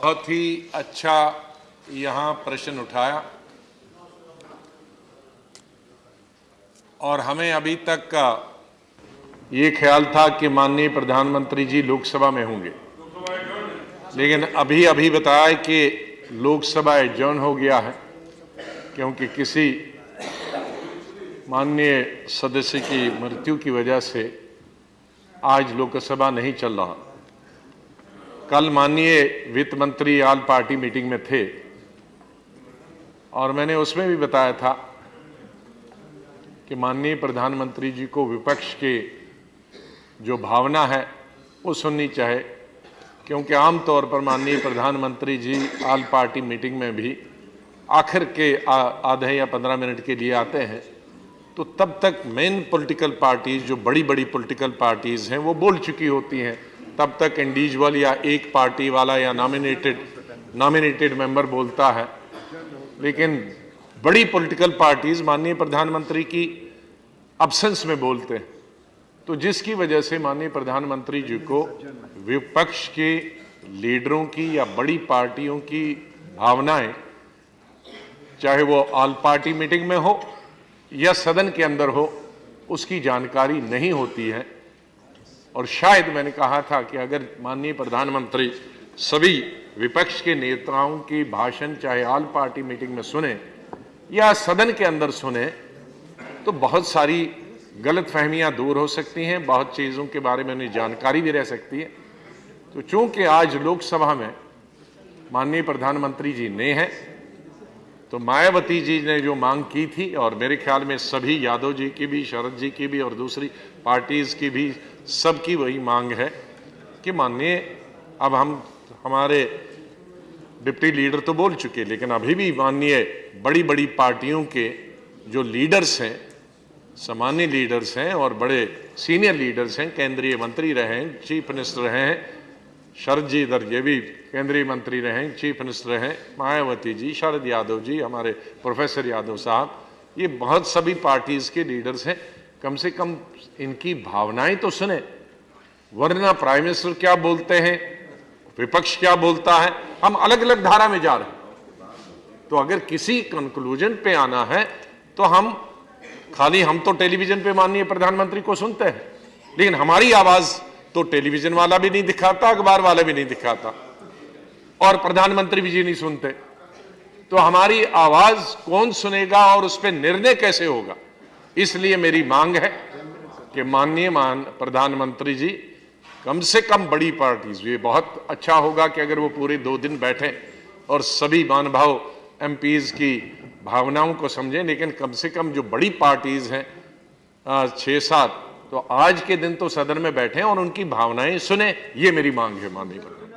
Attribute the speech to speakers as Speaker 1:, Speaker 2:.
Speaker 1: बहुत ही अच्छा यहाँ प्रश्न उठाया और हमें अभी तक का ये ख्याल था कि माननीय प्रधानमंत्री जी लोकसभा में होंगे, लेकिन अभी बताया कि लोकसभा एडजर्न हो गया है क्योंकि किसी माननीय सदस्य की मृत्यु की वजह से आज लोकसभा नहीं चल रहा। कल माननीय वित्त मंत्री ऑल पार्टी मीटिंग में थे और मैंने उसमें भी बताया था कि माननीय प्रधानमंत्री जी को विपक्ष के जो भावना है वो सुननी चाहिए, क्योंकि आमतौर पर माननीय प्रधानमंत्री जी ऑल पार्टी मीटिंग में भी आखिर के आधे या 15 मिनट के लिए आते हैं, तो तब तक मेन पॉलिटिकल पार्टीज जो बड़ी बड़ी पॉलिटिकल पार्टीज हैं वो बोल चुकी होती हैं। तब तक इंडिविजुअल या एक पार्टी वाला या नॉमिनेटेड मेंबर बोलता है, लेकिन बड़ी पॉलिटिकल पार्टीज माननीय प्रधानमंत्री की अब्सेंस में बोलते हैं। तो जिसकी वजह से माननीय प्रधानमंत्री जी को विपक्ष के लीडरों की या बड़ी पार्टियों की भावनाएं, चाहे वो ऑल पार्टी मीटिंग में हो या सदन के अंदर हो, उसकी जानकारी नहीं होती है। और शायद मैंने कहा था कि अगर माननीय प्रधानमंत्री सभी विपक्ष के नेताओं की भाषण चाहे ऑल पार्टी मीटिंग में सुने या सदन के अंदर सुने तो बहुत सारी गलतफहमियां दूर हो सकती हैं, बहुत चीज़ों के बारे में उन्हें जानकारी भी रह सकती है। तो चूंकि आज लोकसभा में माननीय प्रधानमंत्री जी ने हैं, तो मायावती जी ने जो मांग की थी और मेरे ख्याल में सभी यादव जी की भी, शरद जी की भी और दूसरी पार्टीज की भी, सबकी वही मांग है कि माननीय अब हमारे डिप्टी लीडर तो बोल चुके, लेकिन अभी भी माननीय बड़ी बड़ी पार्टियों के जो लीडर्स हैं, सामान्य लीडर्स हैं और बड़े सीनियर लीडर्स हैं, केंद्रीय मंत्री रहे हैं, चीफ मिनिस्टर रहे हैं, शरद जी इधर ये भी केंद्रीय मंत्री रहे हैं, चीफ मिनिस्टर हैं, मायावती जी, शरद यादव जी, हमारे प्रोफेसर यादव साहब, ये बहुत सभी पार्टीज के लीडर्स हैं। कम से कम इनकी भावनाएं तो सुने, वरना प्राइम मिनिस्टर क्या बोलते हैं, विपक्ष क्या बोलता है, हम अलग अलग धारा में जा रहे हैं। तो अगर किसी कंक्लूजन पे आना है तो हम तो टेलीविजन पे माननीय प्रधानमंत्री को सुनते हैं, लेकिन हमारी आवाज तो टेलीविजन वाला भी नहीं दिखाता, अखबार वाला भी नहीं दिखाता और प्रधानमंत्री भी जी नहीं सुनते। तो हमारी आवाज कौन सुनेगा और उस पर निर्णय कैसे होगा? इसलिए मेरी मांग है कि माननीय प्रधानमंत्री जी कम से कम बड़ी पार्टीज, ये बहुत अच्छा होगा कि अगर वो पूरे 2 दिन बैठें और सभी महानुभाव एमपीज की भावनाओं को समझें, लेकिन कम से कम जो बड़ी पार्टीज हैं 6-7, तो आज के दिन तो सदन में बैठें और उनकी भावनाएं सुने, ये मेरी मांग है माननीय प्रधानमंत्री।